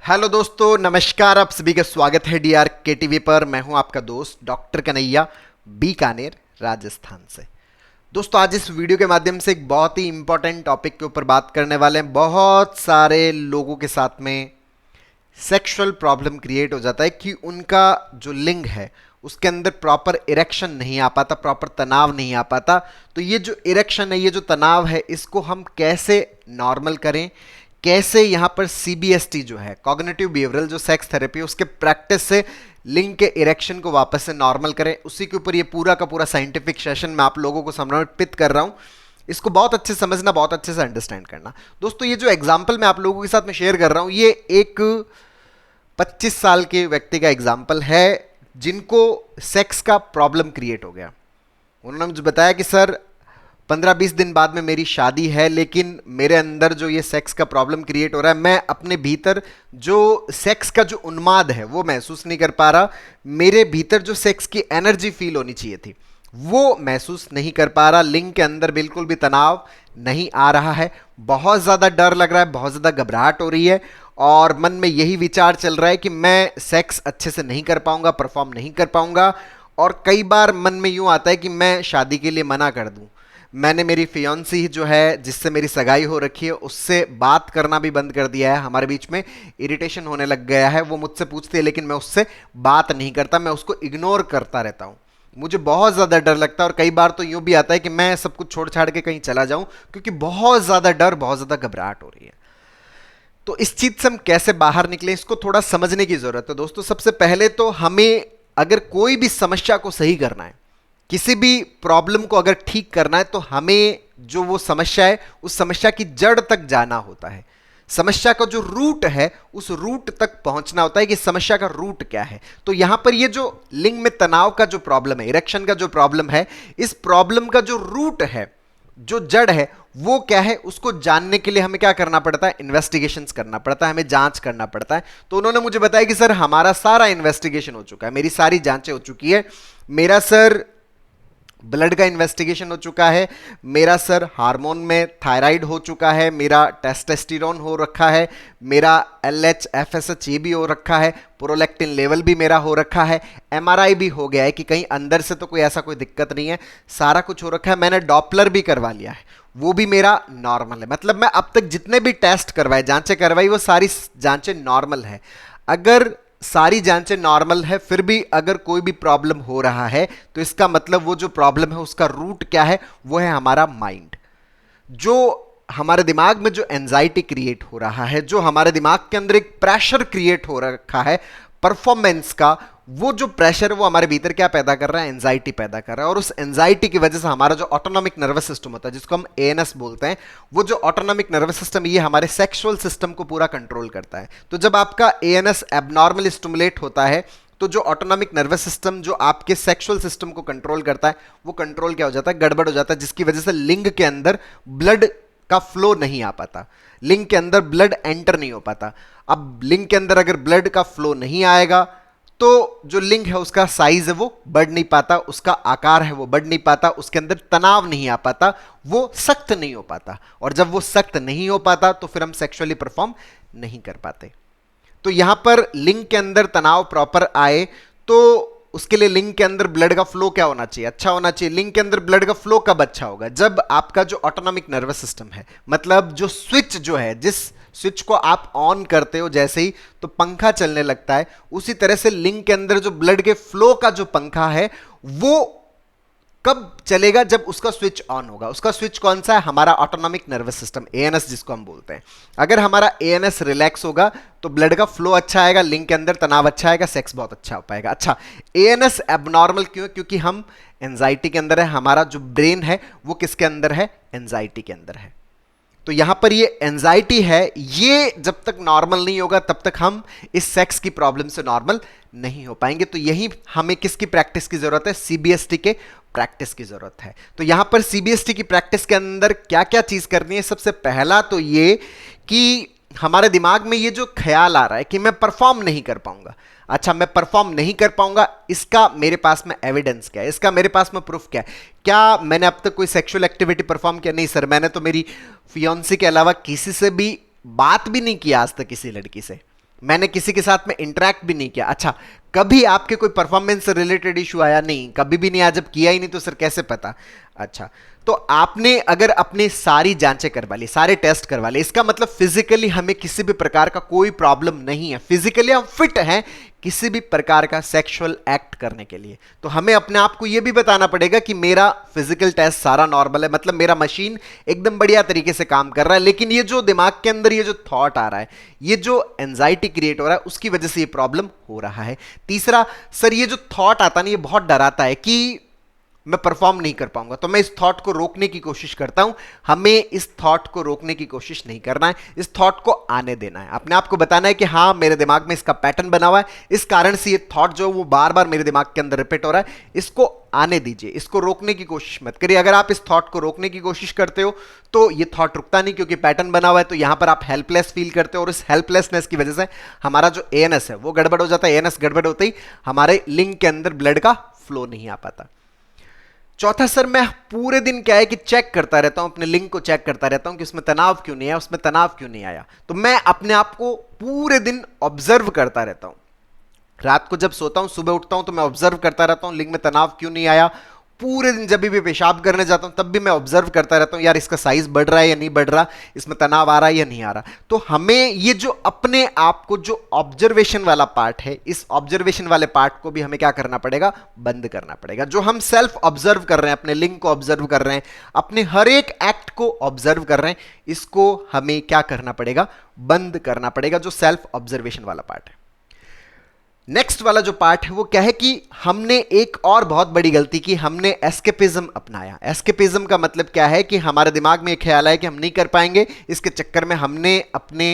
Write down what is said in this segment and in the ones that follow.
Hello दोस्तों, नमस्कार। आप सभी का स्वागत है डीआर के टीवी पर। मैं हूं आपका दोस्त डॉक्टर कन्हैया, बीकानेर, राजस्थान से। दोस्तों, आज इस वीडियो के माध्यम से एक बहुत ही इंपॉर्टेंट टॉपिक के ऊपर बात करने वाले हैं। बहुत सारे लोगों के साथ में सेक्सुअल प्रॉब्लम क्रिएट हो जाता है कि उनका जो लिंग है उसके अंदर प्रॉपर इरेक्शन नहीं आ पाता, प्रॉपर तनाव नहीं आ पाता। तो ये जो इरेक्शन है, ये जो तनाव है, इसको हम कैसे नॉर्मल करें, कैसे यहाँ पर सीबीएसटी जो है, कॉग्निटिव बिहेवियरल जो सेक्स थेरेपी, उसके प्रैक्टिस से लिंग के इरेक्शन को वापस से नॉर्मल करें, उसी के ऊपर ये पूरा का पूरा साइंटिफिक सेशन मैं आप लोगों को समर्पित कर रहा हूँ। इसको बहुत अच्छे से समझना, बहुत अच्छे से अंडरस्टैंड करना। दोस्तों, ये जो एग्जाम्पल मैं आप लोगों के साथ में शेयर कर रहा हूँ, ये एक 25 साल के व्यक्ति का एग्जाम्पल है जिनको सेक्स का प्रॉब्लम क्रिएट हो गया। उन्होंने मुझे बताया कि सर 15-20 दिन बाद में मेरी शादी है, लेकिन मेरे अंदर जो ये सेक्स का प्रॉब्लम क्रिएट हो रहा है, मैं अपने भीतर जो सेक्स का जो उन्माद है वो महसूस नहीं कर पा रहा। मेरे भीतर जो सेक्स की एनर्जी फील होनी चाहिए थी वो महसूस नहीं कर पा रहा। लिंग के अंदर बिल्कुल भी तनाव नहीं आ रहा है। बहुत ज़्यादा डर लग रहा है, बहुत ज़्यादा घबराहट हो रही है और मन में यही विचार चल रहा है कि मैं सेक्स अच्छे से नहीं कर पाऊंगा, परफॉर्म नहीं कर पाऊंगा। और कई बार मन में यूं आता है कि मैं शादी के लिए मना कर दूं। मैंने मेरी फियांसी जो है, जिससे मेरी सगाई हो रखी है, उससे बात करना भी बंद कर दिया है। हमारे बीच में इरिटेशन होने लग गया है। वो मुझसे पूछती है लेकिन मैं उससे बात नहीं करता, मैं उसको इग्नोर करता रहता हूँ। मुझे बहुत ज़्यादा डर लगता है और कई बार तो यूं भी आता है कि मैं सब कुछ छोड़ छाड़ के कहीं चला जाऊं, क्योंकि बहुत ज़्यादा डर, बहुत ज़्यादा घबराहट हो रही है। तो इस चीज से हम कैसे बाहर निकले, इसको थोड़ा समझने की जरूरत है। दोस्तों, सबसे पहले तो हमें अगर कोई भी समस्या को सही करना है, किसी भी प्रॉब्लम को अगर ठीक करना है, तो हमें जो वो समस्या है उस समस्या की जड़ तक जाना होता है। समस्या का जो रूट है उस रूट तक पहुंचना होता है कि समस्या का रूट क्या है। तो यहां पर ये जो लिंग में तनाव का जो प्रॉब्लम है, इरेक्शन का जो प्रॉब्लम है, इस प्रॉब्लम का जो रूट है, जो जड़ है, वो क्या है, उसको जानने के लिए हमें क्या करना पड़ता है, इन्वेस्टिगेशंस करना पड़ता है, हमें जांच करना पड़ता है। तो उन्होंने मुझे बताया कि सर हमारा सारा इन्वेस्टिगेशन हो चुका है, मेरी सारी जांचें हो चुकी है, मेरा सर ब्लड का इन्वेस्टिगेशन हो चुका है, मेरा सर हार्मोन में थायराइड हो चुका है, मेरा टेस्टोस्टेरोन हो रखा है, मेरा एलएच एफएसएच ये भी हो रखा है, प्रोलैक्टिन लेवल भी मेरा हो रखा है, एमआरआई भी हो गया है कि कहीं अंदर से तो कोई ऐसा कोई दिक्कत नहीं है, सारा कुछ हो रखा है। मैंने डॉपलर भी करवा लिया है, वो भी मेरा नॉर्मल है। मतलब मैं अब तक जितने भी टेस्ट करवाए, जांचें करवाई, वो सारी जांचें नॉर्मल है। अगर सारी जांचें नॉर्मल है फिर भी अगर कोई भी प्रॉब्लम हो रहा है, तो इसका मतलब वो जो प्रॉब्लम है उसका रूट क्या है, वो है हमारा माइंड। जो हमारे दिमाग में जो एंजाइटी क्रिएट हो रहा है, जो हमारे दिमाग के अंदर एक प्रेशर क्रिएट हो रखा है परफॉर्मेंस का, वो जो प्रेशर वो हमारे भीतर क्या पैदा कर रहा है, एंजाइटी पैदा कर रहा है। और उस एंजाइटी की वजह से हमारा जो ऑटोनॉमिक नर्वस सिस्टम होता है, जिसको हम एएनएस बोलते हैं, वो जो ऑटोनॉमिक नर्वस सिस्टम, ये हमारे सेक्सुअल सिस्टम को पूरा कंट्रोल करता है। तो जब आपका एएनएस एबनॉर्मल स्टिमुलेट होता है, तो जो ऑटोनॉमिक नर्वस सिस्टम जो आपके सेक्सुअल सिस्टम को कंट्रोल करता है, वो कंट्रोल क्या हो जाता है, गड़बड़ हो जाता है, जिसकी वजह से लिंग के अंदर ब्लड का फ्लो नहीं आ पाता, लिंग के अंदर ब्लड एंटर नहीं हो पाता। अब लिंग के अंदर अगर ब्लड का फ्लो नहीं आएगा, तो जो लिंग है उसका साइज है वो बढ़ नहीं पाता, उसका आकार है वो बढ़ नहीं पाता, उसके अंदर तनाव नहीं आ पाता, वो सख्त नहीं हो पाता। और जब वो सख्त नहीं हो पाता तो फिर हम सेक्सुअली परफॉर्म नहीं कर पाते। तो यहां पर लिंग के अंदर तनाव प्रॉपर आए तो उसके लिए लिंग के अंदर ब्लड का फ्लो क्या होना चाहिए, अच्छा होना चाहिए। लिंग के अंदर ब्लड का फ्लो कब अच्छा होगा, जब आपका जो ऑटोनॉमिक नर्वस सिस्टम है, मतलब जो स्विच जो है, जिस स्विच को आप ऑन करते हो जैसे ही, तो पंखा चलने लगता है, उसी तरह से लिंग के अंदर जो ब्लड के फ्लो का जो पंखा है वो कब चलेगा, जब उसका स्विच ऑन होगा। उसका स्विच कौन सा है, हमारा ऑटोनॉमिक नर्वस सिस्टम, एएनएस जिसको हम बोलते हैं। अगर हमारा एएनएस रिलैक्स होगा तो ब्लड का फ्लो अच्छा आएगा, लिंग के अंदर तनाव अच्छा आएगा, सेक्स बहुत अच्छा हो पाएगा। अच्छा, एएनएस एबनॉर्मल क्यों है, क्योंकि हम एंजाइटी के अंदर है, हमारा जो ब्रेन है वो किसके अंदर है, एंजाइटी के अंदर है। तो यहां पर ये एंजाइटी है, ये जब तक नॉर्मल नहीं होगा तब तक हम इस सेक्स की प्रॉब्लम से नॉर्मल नहीं हो पाएंगे। तो यही हमें किसकी प्रैक्टिस की जरूरत है, सीबीएसटी के प्रैक्टिस की जरूरत है। तो यहां पर सीबीएसटी की प्रैक्टिस के अंदर क्या क्या चीज करनी है, सबसे पहला तो ये कि हमारे दिमाग में ये जो ख्याल आ रहा है कि मैं परफॉर्म नहीं कर पाऊंगा, अच्छा मैं परफॉर्म नहीं कर पाऊंगा, इसका मेरे पास में एविडेंस क्या है, इसका मेरे पास में प्रूफ क्या है। क्या मैंने अब तक कोई सेक्सुअल एक्टिविटी परफॉर्म किया, नहीं सर, मैंने तो मेरी फियांसी के अलावा किसी से भी बात भी नहीं किया आज तक, किसी लड़की से। मैंने किसी के साथ में इंटरेक्ट भी नहीं किया। अच्छा, कभी आपके कोई परफॉर्मेंस से रिलेटेड इशू आया? नहीं, कभी भी नहीं आया। जब किया ही नहीं तो सर कैसे पता? अच्छा, तो आपने अगर अपनी सारी जांचें करवा ली, सारे टेस्ट करवा लिए, इसका मतलब फिजिकली हमें किसी भी प्रकार का कोई प्रॉब्लम नहीं है, फिजिकली हम फिट हैं किसी भी प्रकार का सेक्सुअल एक्ट करने के लिए। तो हमें अपने आप को यह भी बताना पड़ेगा कि मेरा फिजिकल टेस्ट सारा नॉर्मल है, मतलब मेरा मशीन एकदम बढ़िया तरीके से काम कर रहा है। लेकिन ये जो दिमाग के अंदर ये जो थॉट आ रहा है, ये जो एंजाइटी क्रिएट हो रहा है, उसकी वजह से ये प्रॉब्लम हो रहा है। तीसरा, सर ये जो थॉट आता है ना, ये बहुत डराता है कि मैं परफॉर्म नहीं कर पाऊंगा, तो मैं इस थॉट को रोकने की कोशिश करता हूं। हमें इस थॉट को रोकने की कोशिश नहीं करना है, इस थॉट को आने देना है। अपने आप को बताना है कि हाँ, मेरे दिमाग में इसका पैटर्न बना हुआ है, इस कारण से ये थॉट जो वो बार बार मेरे दिमाग के अंदर रिपीट हो रहा है, इसको आने दीजिए, इसको रोकने की कोशिश मत करिए। अगर आप इस थॉट को रोकने की कोशिश करते हो तो ये थॉट रुकता नहीं, क्योंकि पैटर्न बना हुआ है। तो यहां पर आप हेल्पलेस फील करते हो, और इस हेल्पलेसनेस की वजह से हमारा जो एएनएस है वो गड़बड़ हो जाता है। एएनएस गड़बड़ होते ही हमारे लिंग के अंदर ब्लड का फ्लो नहीं आ पाता। चौथा, सर मैं पूरे दिन क्या है कि चेक करता रहता हूं, अपने लिंक को चेक करता रहता हूं कि उसमें तनाव क्यों नहीं आया, उसमें तनाव क्यों नहीं आया। तो मैं अपने आप को पूरे दिन ऑब्जर्व करता रहता हूं। रात को जब सोता हूं, सुबह उठता हूं तो मैं ऑब्जर्व करता रहता हूं लिंग में तनाव क्यों नहीं आया। पूरे दिन जब भी पेशाब करने जाता हूं तब भी मैं ऑब्जर्व करता रहता हूं, यार इसका साइज बढ़ रहा है या नहीं बढ़ रहा, इसमें तनाव आ रहा है या नहीं आ रहा। तो हमें ये जो अपने आप को जो ऑब्जर्वेशन वाला पार्ट है, इस ऑब्जर्वेशन वाले पार्ट को भी हमें क्या करना पड़ेगा? बंद करना पड़ेगा। जो हम सेल्फ ऑब्जर्व कर रहे हैं, अपने लिंग को ऑब्जर्व कर रहे हैं, अपने हर एक एक्ट को ऑब्जर्व कर रहे हैं, इसको हमें क्या करना पड़ेगा? बंद करना पड़ेगा, जो सेल्फ ऑब्जर्वेशन वाला पार्ट है। नेक्स्ट वाला जो पार्ट है वो क्या है कि हमने एक और बहुत बड़ी गलती की, हमने एस्केपिज्म अपनाया। एस्केपिज्म का मतलब क्या है कि हमारे दिमाग में एक ख्याल है कि हम नहीं कर पाएंगे, इसके चक्कर में हमने अपने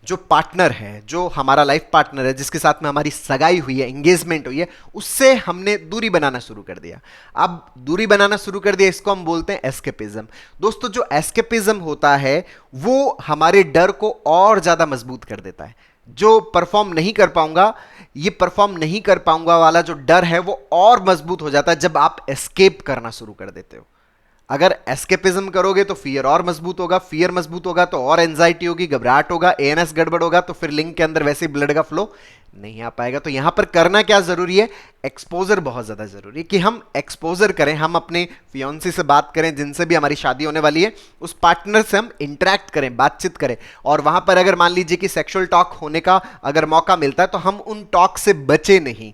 जो पार्टनर है, जो हमारा लाइफ पार्टनर है, जिसके साथ में हमारी सगाई हुई है, एंगेजमेंट हुई है, उससे हमने दूरी बनाना शुरू कर दिया। अब दूरी बनाना शुरू कर दिया, इसको हम बोलते हैं एस्केपिज्म। दोस्तों, जो एस्केपिज्म होता है वो हमारे डर को और ज्यादा मजबूत कर देता है। जो परफॉर्म नहीं कर पाऊंगा, ये परफॉर्म नहीं कर पाऊंगा वाला जो डर है वो और मजबूत हो जाता है जब आप एस्केप करना शुरू कर देते हो। अगर एस्केपिज्म करोगे तो फियर और मजबूत होगा, फियर मजबूत होगा तो और एंजाइटी होगी, घबराहट होगा, एएनएस गड़बड़ होगा, तो फिर लिंग के अंदर वैसे ब्लड का फ्लो नहीं आ पाएगा। तो यहां पर करना क्या जरूरी है? एक्सपोजर बहुत ज्यादा जरूरी है कि हम एक्सपोजर करें, हम अपने फियांसी से बात करें, जिनसे भी हमारी शादी होने वाली है, उस पार्टनर से हम इंटरेक्ट करें, बातचीत करें। और वहां पर अगर मान लीजिए कि सेक्सुअल टॉक होने का अगर मौका मिलता है तो हम उन टॉक से बचे नहीं।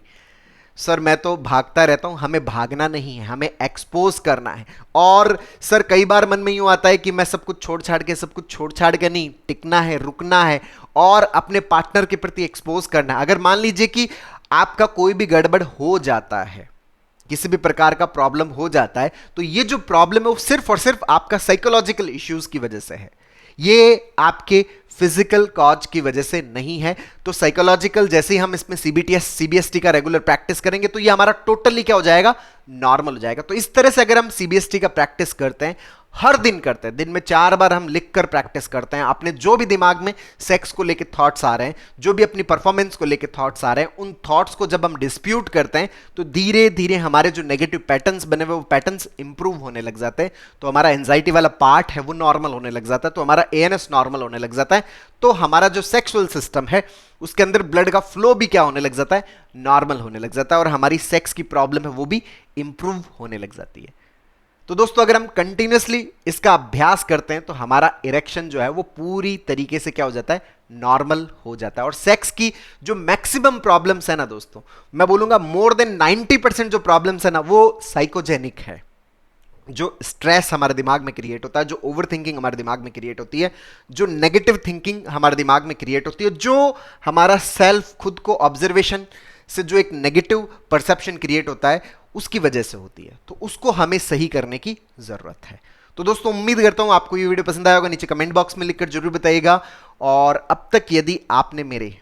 सर मैं तो भागता रहता हूं, हमें भागना नहीं है, हमें एक्सपोज करना है। और सर कई बार मन में यूं आता है कि मैं सब कुछ छोड़ छाड़ के नहीं, टिकना है, रुकना है और अपने पार्टनर के प्रति एक्सपोज करना है। अगर मान लीजिए कि आपका कोई भी गड़बड़ हो जाता है, किसी भी प्रकार का प्रॉब्लम हो जाता है, तो ये जो प्रॉब्लम है वो सिर्फ और सिर्फ आपका साइकोलॉजिकल इश्यूज की वजह से है, ये आपके फिजिकल कॉज की वजह से नहीं है। तो साइकोलॉजिकल, जैसे ही हम इसमें सीबीटीएस सीबीएसटी का रेगुलर प्रैक्टिस करेंगे तो ये हमारा टोटली क्या हो जाएगा? नॉर्मल हो जाएगा। तो इस तरह से अगर हम सीबीएसटी का प्रैक्टिस करते हैं, हर दिन करते हैं, दिन में 4 बार हम लिखकर प्रैक्टिस करते हैं, अपने जो भी दिमाग में सेक्स को लेके थॉट्स आ रहे हैं, जो भी अपनी परफॉर्मेंस को लेके थॉट्स आ रहे हैं, उन थॉट्स को जब हम डिस्प्यूट करते हैं तो धीरे धीरे हमारे जो नेगेटिव पैटर्न्स बने हुए वो पैटर्न्स इंप्रूव होने लग जाते हैं। तो हमारा एंजाइटी वाला पार्ट है वो नॉर्मल होने लग जाता है, तो हमारा एएनएस नॉर्मल होने लग जाता है, तो हमारा जो सेक्सुअल सिस्टम है उसके अंदर ब्लड का फ्लो भी क्या होने लग जाता है? नॉर्मल होने लग जाता है, और हमारी सेक्स की प्रॉब्लम है वो भी इंप्रूव होने लग जाती है। तो दोस्तों, अगर हम कंटिन्यूअसली इसका अभ्यास करते हैं तो हमारा इरेक्शन जो है वो पूरी तरीके से क्या हो जाता है? नॉर्मल हो जाता है। और सेक्स की जो मैक्सिमम प्रॉब्लम्स है ना दोस्तों, मैं बोलूंगा मोर देन 90% जो प्रॉब्लम्स है ना वो साइकोजेनिक है। जो स्ट्रेस हमारे दिमाग में क्रिएट होता है, जो ओवर थिंकिंग हमारे दिमाग में क्रिएट होती है, जो नेगेटिव थिंकिंग हमारे दिमाग में क्रिएट होती है, जो हमारा सेल्फ खुद को ऑब्जर्वेशन से जो एक नेगेटिव परसेप्शन क्रिएट होता है उसकी वजह से होती है। तो उसको हमें सही करने की जरूरत है। तो दोस्तों, उम्मीद करता हूं आपको ये वीडियो पसंद आया होगा। नीचे कमेंट बॉक्स में लिखकर जरूर बताइएगा। और अब तक यदि आपने मेरे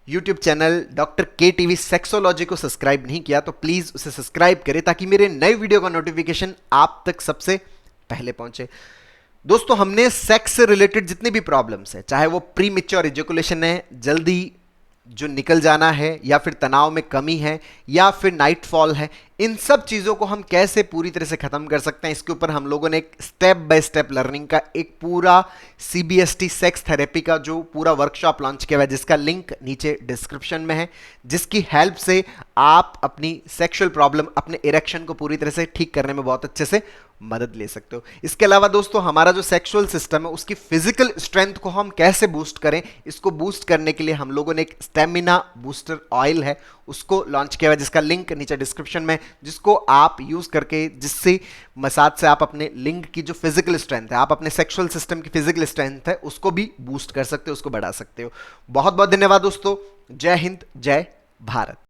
YouTube चैनल डॉक्टर के टीवी सेक्सोलॉजी को सब्सक्राइब नहीं किया तो प्लीज उसे सब्सक्राइब करें, ताकि मेरे नए वीडियो का नोटिफिकेशन आप तक सबसे पहले पहुंचे। दोस्तों, हमने सेक्स से रिलेटेड जितनी भी प्रॉब्लम्स है, चाहे वो प्री मैच्योर इजैकुलेशन है, जल्दी जो निकल जाना है, या फिर तनाव में कमी है, या फिर नाइट फॉल है, इन सब चीज़ों को हम कैसे पूरी तरह से ख़त्म कर सकते हैं, इसके ऊपर हम लोगों ने एक स्टेप बाय स्टेप लर्निंग का एक पूरा CBST सेक्स थेरेपी का जो पूरा वर्कशॉप लॉन्च किया हुआ है, जिसका लिंक नीचे डिस्क्रिप्शन में है, जिसकी हेल्प से आप अपनी सेक्सुअल प्रॉब्लम, अपने इरेक्शन को पूरी तरह से ठीक करने में बहुत अच्छे से मदद ले सकते हो। इसके अलावा दोस्तों, हमारा जो सेक्सुअल सिस्टम है उसकी फिजिकल स्ट्रेंथ को हम कैसे बूस्ट करें, इसको बूस्ट करने के लिए हम लोगों ने एक स्टेमिना बूस्टर ऑयल है उसको लॉन्च किया हुआ है, जिसका लिंक नीचे डिस्क्रिप्शन में, जिसको आप यूज करके, जिससे मसाज से आप अपने लिंग की जो फिजिकल स्ट्रेंथ है, आप अपने सेक्सुअल सिस्टम की फिजिकल स्ट्रेंथ है उसको भी बूस्ट कर सकते हो, उसको बढ़ा सकते हो। बहुत बहुत धन्यवाद दोस्तों। जय हिंद, जय भारत।